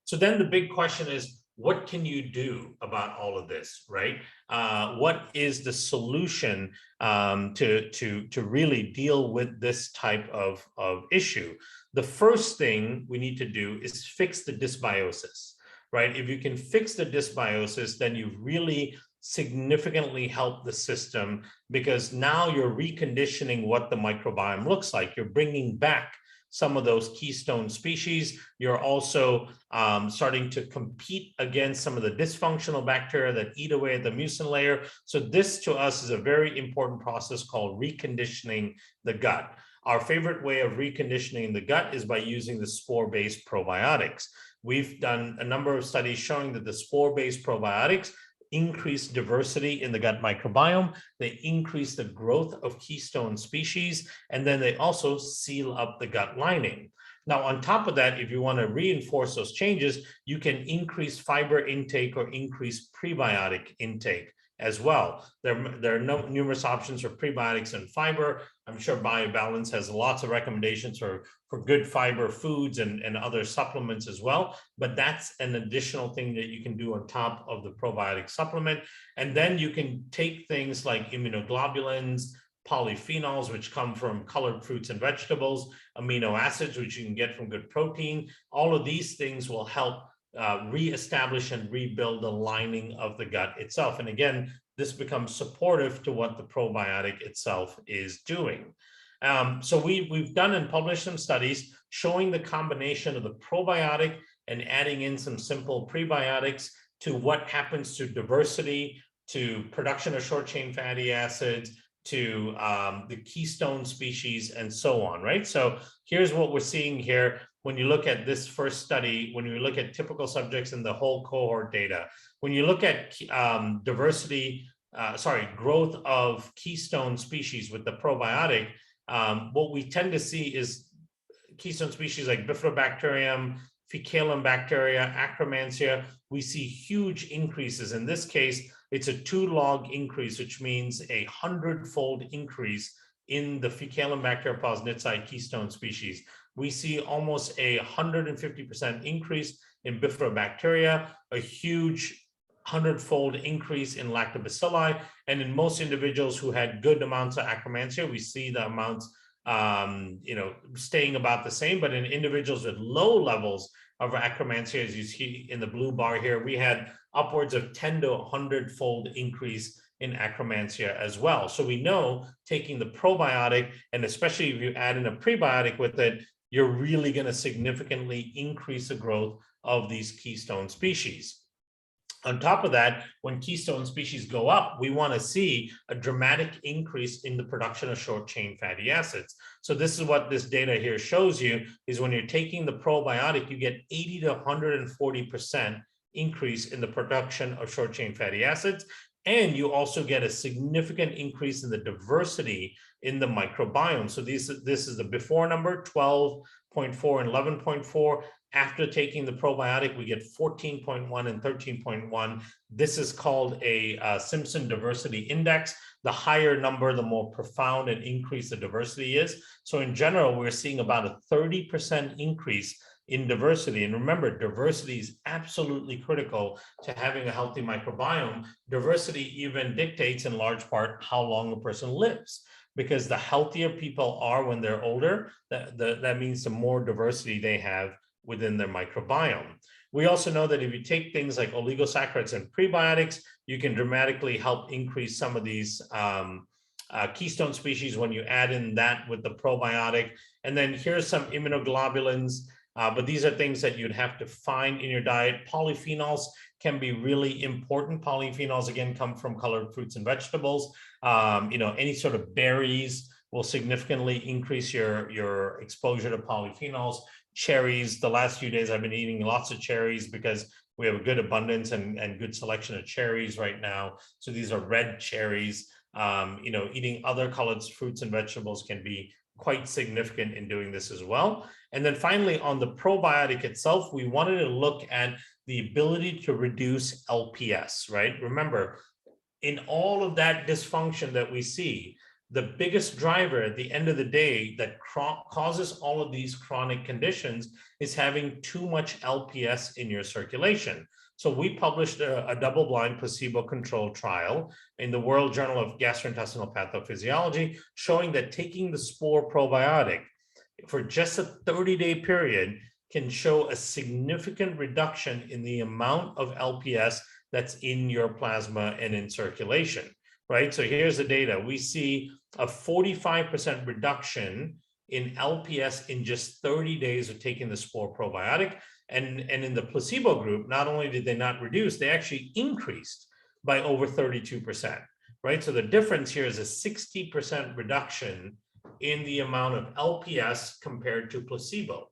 So then the big question is, what can you do about all of this, right? What is the solution to really deal with this type of issue? The first thing we need to do is fix the dysbiosis, right? If you can fix the dysbiosis, then you've really significantly helped the system, because now you're reconditioning what the microbiome looks like. You're bringing back some of those keystone species. You're also starting to compete against some of the dysfunctional bacteria that eat away at the mucin layer. So this to us is a very important process called reconditioning the gut. Our favorite way of reconditioning the gut is by using the spore-based probiotics. We've done a number of studies showing that the spore-based probiotics increase diversity in the gut microbiome, they increase the growth of keystone species, and then they also seal up the gut lining. Now, on top of that, if you want to reinforce those changes, you can increase fiber intake or increase prebiotic intake as well. There are numerous options for prebiotics and fiber. I'm sure BioBalance has lots of recommendations for good fiber foods and other supplements as well, but that's an additional thing that you can do on top of the probiotic supplement. And then you can take things like immunoglobulins, polyphenols, which come from colored fruits and vegetables, amino acids, which you can get from good protein. All of these things will help reestablish and rebuild the lining of the gut itself. And again, this becomes supportive to what the probiotic itself is doing. So we've done and published some studies showing the combination of the probiotic and adding in some simple prebiotics to what happens to diversity, to production of short-chain fatty acids, to the keystone species, and so on, right? So here's what we're seeing here. When you look at this first study, when you look at typical subjects and the whole cohort data, when you look at growth of keystone species with the probiotic, what we tend to see is keystone species like Bifidobacterium, Fecalum bacteria, Acromensia, we see huge increases. In this case, it's a 2-log increase, which means 100-fold increase in the Fecalum bacteria plasnitzi keystone species. We see almost 150% increase in Bifidobacteria, a huge 100-fold increase in lactobacilli, and in most individuals who had good amounts of Acromensia, we see the amounts staying about the same. But in individuals with low levels of Acromensia, as you see in the blue bar here, we had upwards of 10 to 100-fold increase in Acromensia as well. So we know taking the probiotic, and especially if you add in a prebiotic with it, you're really going to significantly increase the growth of these keystone species. On top of that, when keystone species go up, we want to see a dramatic increase in the production of short-chain fatty acids. So this is what this data here shows you, is when you're taking the probiotic, you get 80 to 140% increase in the production of short-chain fatty acids. And you also get a significant increase in the diversity in the microbiome. So this is the before number, 12.4 and 11.4. After taking the probiotic, we get 14.1 and 13.1. This is called a Simpson diversity index. The higher number, the more profound and increased the diversity is. So in general, we're seeing about a 30% increase in diversity. And remember, diversity is absolutely critical to having a healthy microbiome. Diversity even dictates in large part how long a person lives, because the healthier people are when they're older, that means the more diversity they have within their microbiome. We also know that if you take things like oligosaccharides and prebiotics, you can dramatically help increase some of these keystone species when you add in that with the probiotic. And then here's some immunoglobulins, but these are things that you'd have to find in your diet. Polyphenols can be really important. Polyphenols, again, come from colored fruits and vegetables. Any sort of berries will significantly increase your exposure to polyphenols. Cherries, the last few days I've been eating lots of cherries because we have a good abundance and good selection of cherries right now. So these are red cherries. Eating other colored fruits and vegetables can be quite significant in doing this as well. And then finally, on the probiotic itself, we wanted to look at the ability to reduce LPS, right? Remember, in all of that dysfunction that we see, the biggest driver at the end of the day that causes all of these chronic conditions is having too much LPS in your circulation. So we published a double-blind placebo-controlled trial in the World Journal of Gastrointestinal Pathophysiology showing that taking the spore probiotic for just a 30-day period can show a significant reduction in the amount of LPS that's in your plasma and in circulation, right? So here's the data. We see a 45% reduction in LPS in just 30 days of taking the spore probiotic. And in the placebo group, not only did they not reduce, they actually increased by over 32%, right? So the difference here is a 60% reduction in the amount of LPS compared to placebo.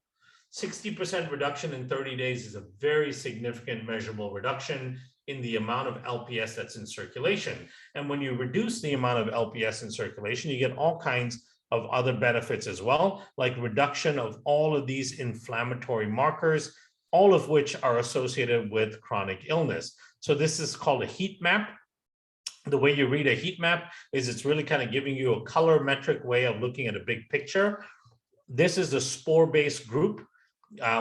60% reduction in 30 days is a very significant measurable reduction in the amount of LPS that's in circulation. And when you reduce the amount of LPS in circulation, you get all kinds of other benefits as well, like reduction of all of these inflammatory markers, all of which are associated with chronic illness. So this is called a heat map. The way you read a heat map is it's really kind of giving you a colorimetric way of looking at a big picture. This is the spore-based group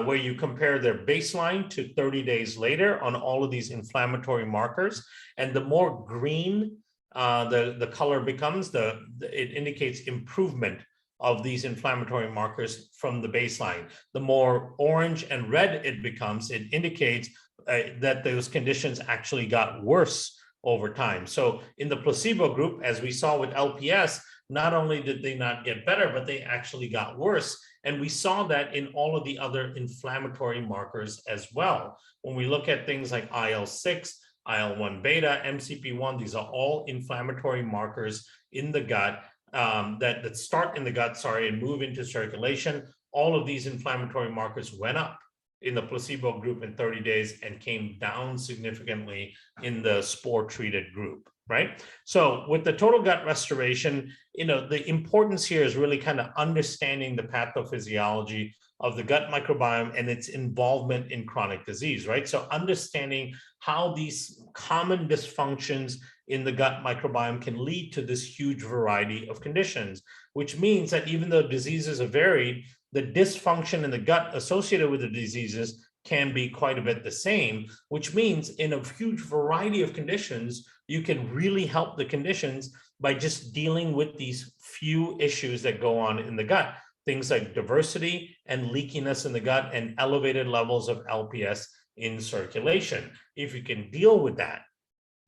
where you compare their baseline to 30 days later on all of these inflammatory markers. And the more green the color becomes, it indicates improvement of these inflammatory markers from the baseline. The more orange and red it becomes, it indicates that those conditions actually got worse over time. So in the placebo group, as we saw with LPS, not only did they not get better, but they actually got worse. And we saw that in all of the other inflammatory markers as well. When we look at things like IL-6, IL-1 beta, MCP-1, these are all inflammatory markers in the gut that start in the gut, and move into circulation. All of these inflammatory markers went up in the placebo group in 30 days and came down significantly in the spore-treated group, right? So with the total gut restoration, the importance here is really kind of understanding the pathophysiology of the gut microbiome and its involvement in chronic disease, right? So understanding how these common dysfunctions in the gut microbiome can lead to this huge variety of conditions, which means that even though diseases are varied, the dysfunction in the gut associated with the diseases can be quite a bit the same, which means in a huge variety of conditions, you can really help the conditions by just dealing with these few issues that go on in the gut. Things like diversity and leakiness in the gut and elevated levels of LPS in circulation. If you can deal with that,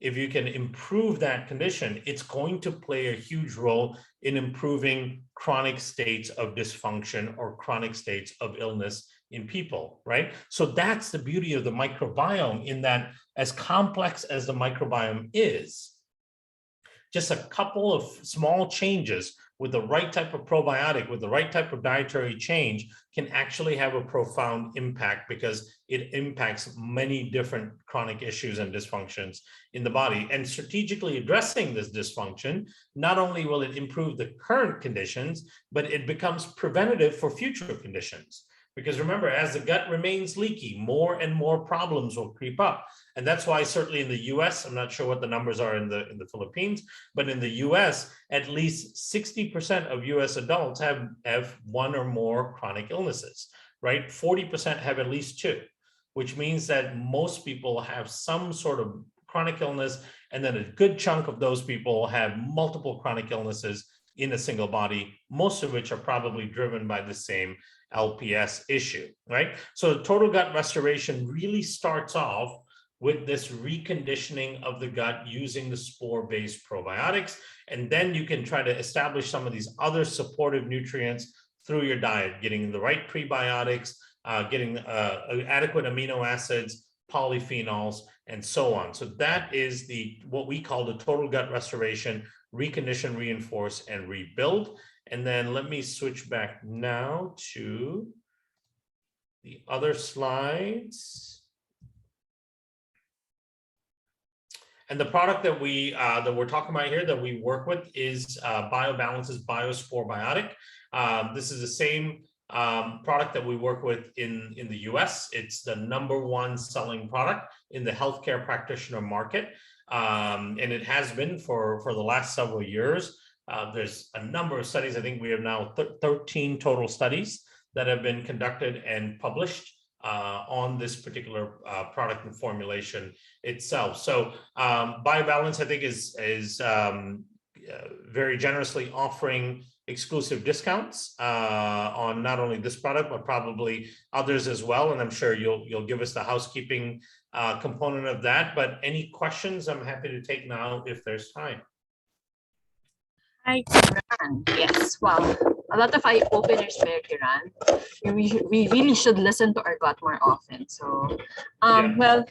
if you can improve that condition, it's going to play a huge role in improving chronic states of dysfunction or chronic states of illness in people, right? So that's the beauty of the microbiome, in that as complex as the microbiome is, just a couple of small changes with the right type of probiotic, with the right type of dietary change, can actually have a profound impact, because it impacts many different chronic issues and dysfunctions in the body. And strategically addressing this dysfunction, not only will it improve the current conditions, but it becomes preventative for future conditions. Because remember, as the gut remains leaky, more and more problems will creep up. And that's why certainly in the US, I'm not sure what the numbers are in the Philippines, but in the US, at least 60% of US adults have one or more chronic illnesses, right? 40% have at least two, which means that most people have some sort of chronic illness, and then a good chunk of those people have multiple chronic illnesses in a single body, most of which are probably driven by the same LPS issue, right? So total gut restoration really starts off with this reconditioning of the gut using the spore-based probiotics. And then you can try to establish some of these other supportive nutrients through your diet, getting the right prebiotics, getting adequate amino acids, polyphenols, and so on. So that is what we call the total gut restoration: recondition, reinforce, and rebuild. And then let me switch back now to the other slides. And the product that we're talking about here that we work with is BioBalance's Biospore Biotic. This is the same product that we work with in the US. It's the #1 selling product in the healthcare practitioner market. And it has been for the last several years. There's a number of studies. I think we have now 13 total studies that have been conducted and published on this particular product and formulation itself. So BioBalance, I think, is very generously offering exclusive discounts on not only this product, but probably others as well. And I'm sure you'll give us the housekeeping component of that. But any questions, I'm happy to take now if there's time. Hi, Kiran. Yes, well, a lot of eye-openers there, Kiran. We really should listen to our gut more often. So, well,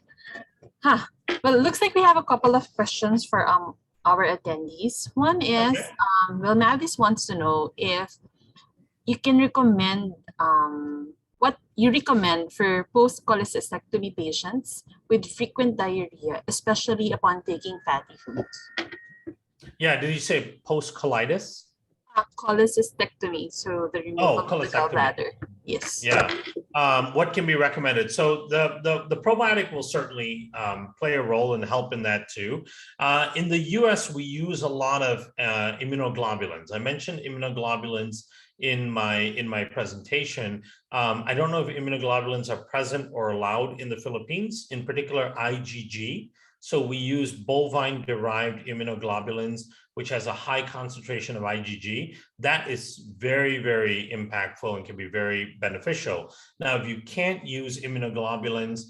it looks like we have a couple of questions for our attendees. One is, well, Mavis wants to know if you can recommend what you recommend for post-cholecystectomy patients with frequent diarrhea, especially upon taking fatty foods. Yeah, did you say post-colitis? Cholecystectomy, so the removal of the gallbladder. Yes. Yeah. What can be recommended? So the probiotic will certainly play a role and help in that too. In the US, we use a lot of immunoglobulins. I mentioned immunoglobulins in my presentation. I don't know if immunoglobulins are present or allowed in the Philippines, in particular IgG. So we use bovine-derived immunoglobulins, which has a high concentration of IgG. That is very, very impactful and can be very beneficial. Now, if you can't use immunoglobulins,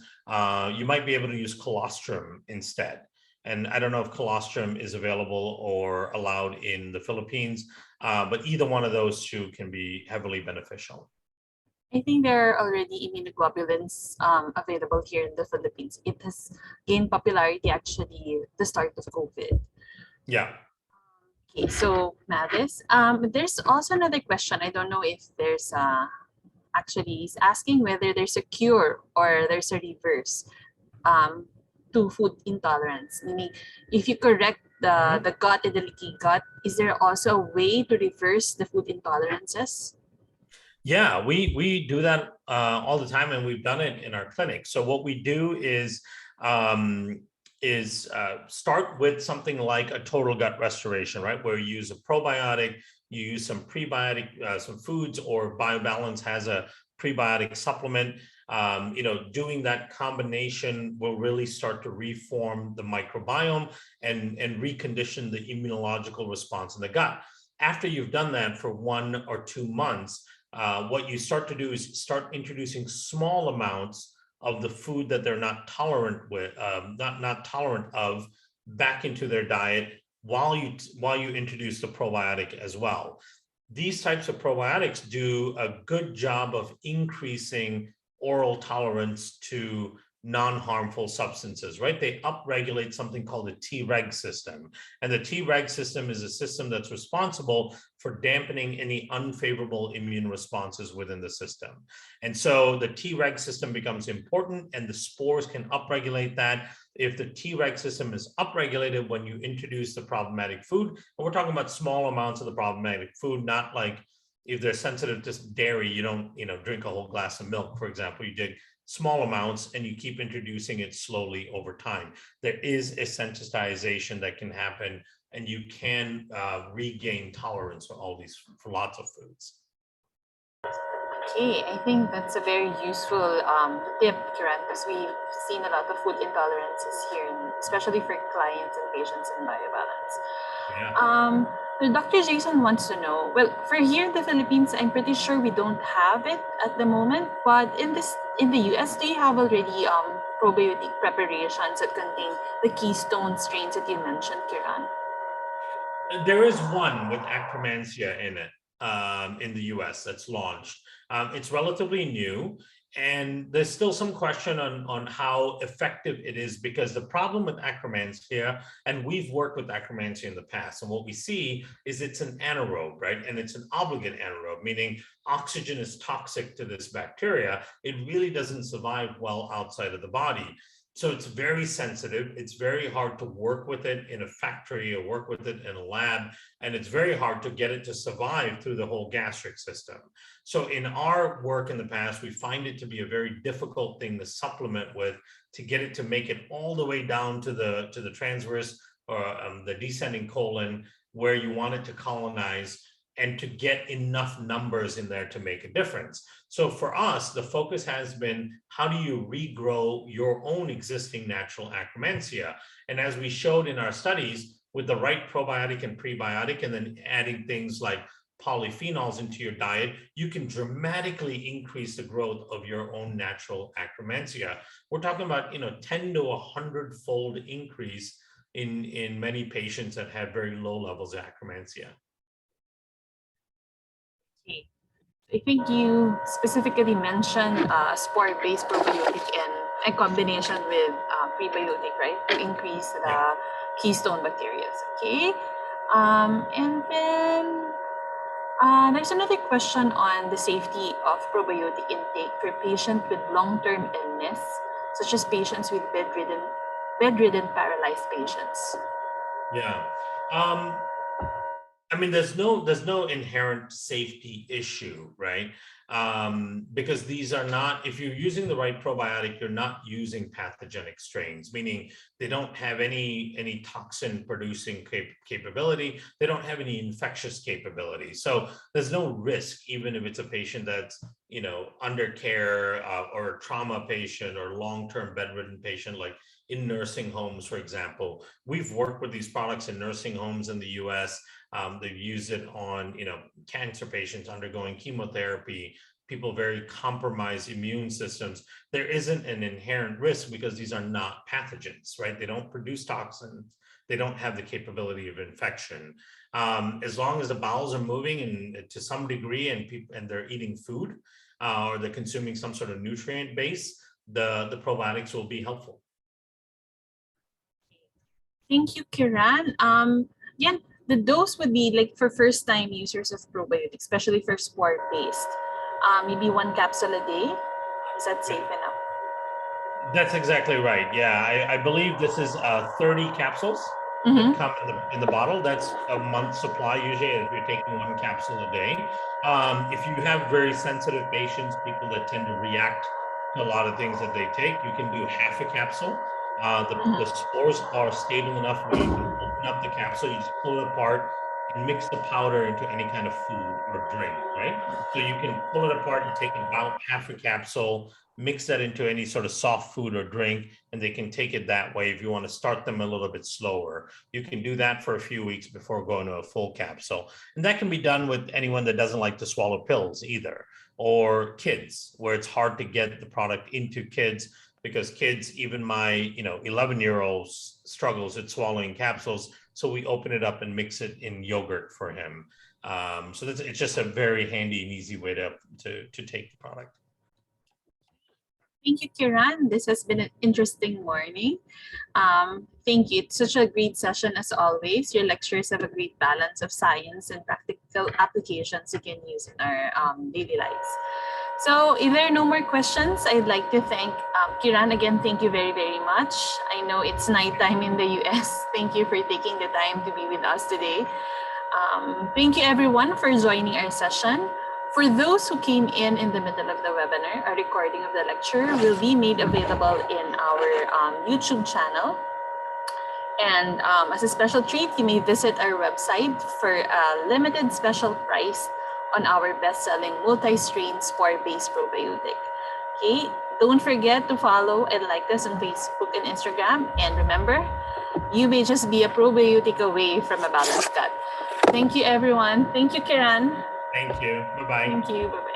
you might be able to use colostrum instead. And I don't know if colostrum is available or allowed in the Philippines, but either one of those two can be heavily beneficial. I think there are already immunoglobulins available here in the Philippines. It has gained popularity actually at the start of COVID. Yeah. Okay, so Mavis, there's also another question. I don't know if there's actually he's asking whether there's a cure or there's a reverse to food intolerance. Meaning, if you correct the gut and the leaky gut, is there also a way to reverse the food intolerances? Yeah, we do that all the time, and we've done it in our clinic. So what we do is start with something like a total gut restoration, right? Where you use a probiotic, you use some prebiotic, some foods, or BioBalance has a prebiotic supplement. Doing that combination will really start to reform the microbiome and recondition the immunological response in the gut. After you've done that for 1 or 2 months, what you start to do is start introducing small amounts of the food that they're not tolerant with, not tolerant of, back into their diet while you introduce the probiotic as well. These types of probiotics do a good job of increasing oral tolerance to non-harmful substances, right? They upregulate something called the Treg system. And the Treg system is a system that's responsible for dampening any unfavorable immune responses within the system. And so the Treg system becomes important, and the spores can upregulate that. If the Treg system is upregulated when you introduce the problematic food, and we're talking about small amounts of the problematic food, not like if they're sensitive to dairy, you don't drink a whole glass of milk, for example. You take small amounts and you keep introducing it slowly over time. There is a sensitization that can happen, and you can regain tolerance for lots of foods. Okay, I think that's a very useful tip, Kiran, because we've seen a lot of food intolerances here, especially for clients and patients in BioBalance. Yeah. Well, Dr. Jason wants to know, well, for here in the Philippines, I'm pretty sure we don't have it at the moment, but in the US, do you have already probiotic preparations that contain the Keystone strains that you mentioned, Kiran? There is one with Acromensia in it in the US that's launched. It's relatively new, And there's still some question on how effective it is, because the problem with Acromensia, and we've worked with Acromensia in the past, and what we see is it's an anaerobe, right? And it's an obligate anaerobe, meaning oxygen is toxic to this bacteria. It really doesn't survive well outside of the body. So it's very sensitive. It's very hard to work with it in a factory or work with it in a lab. And it's very hard to get it to survive through the whole gastric system. So in our work in the past, we find it to be a very difficult thing to supplement with, to get it to make it all the way down to the transverse or the descending colon, where you want it to colonize, and to get enough numbers in there to make a difference. So for us, the focus has been, how do you regrow your own existing natural Acromensia? And as we showed in our studies, with the right probiotic and prebiotic, and then adding things like polyphenols into your diet, you can dramatically increase the growth of your own natural Acromensia. We're talking about 10 to 100-fold increase in many patients that have very low levels of Acromensia. I think you specifically mentioned spore-based probiotic and a combination with prebiotic, right, to increase the keystone bacteria. Okay, and then there's another question on the safety of probiotic intake for patients with long-term illness, such as patients with bedridden paralyzed patients. Yeah. I mean, there's no inherent safety issue, right? Because these are not, if you're using the right probiotic, you're not using pathogenic strains, meaning they don't have any toxin producing capability. They don't have any infectious capability. So there's no risk, even if it's a patient that's, under care or a trauma patient or long-term bedridden patient, like in nursing homes, for example. We've worked with these products in nursing homes in the US. They've used it on, cancer patients undergoing chemotherapy, people very compromised immune systems. There isn't an inherent risk because these are not pathogens, right? They don't produce toxins. They don't have the capability of infection. As long as the bowels are moving and to some degree, and they're eating food or they're consuming some sort of nutrient base, the probiotics will be helpful. Thank you, Kiran. Yeah, the dose would be like for first-time users of probiotics, especially for spore-based. Maybe 1 capsule a day. Is that safe enough? That's exactly right. Yeah, I believe this is 30 capsules that come in the bottle. That's a month's supply usually if you're taking 1 capsule a day. If you have very sensitive patients, people that tend to react to a lot of things that they take, you can do half a capsule. The spores are stable enough where you can open up the capsule, you just pull it apart and mix the powder into any kind of food or drink, right? So you can pull it apart and take about half a capsule, mix that into any sort of soft food or drink, and they can take it that way. If you want to start them a little bit slower, you can do that for a few weeks before going to a full capsule. And that can be done with anyone that doesn't like to swallow pills either, or kids, where it's hard to get the product into kids, because kids, even my 11-year-old struggles at swallowing capsules. So we open it up and mix it in yogurt for him. So it's just a very handy and easy way to take the product. Thank you, Kiran. This has been an interesting morning. Thank you. It's such a great session as always. Your lectures have a great balance of science and practical applications you can use in our daily lives. So if there are no more questions, I'd like to thank Kiran again. Thank you very, very much. I know it's nighttime in the US. Thank you for taking the time to be with us today. Thank you everyone for joining our session. For those who came in the middle of the webinar, a recording of the lecture will be made available in our YouTube channel. And as a special treat, you may visit our website for a limited special price on our best-selling multi-strain spore-based probiotic. Okay, don't forget to follow and like us on Facebook and Instagram. And remember, you may just be a probiotic away from a balanced gut. Thank you, everyone. Thank you, Kiran. Thank you. Bye-bye. Thank you. Bye-bye.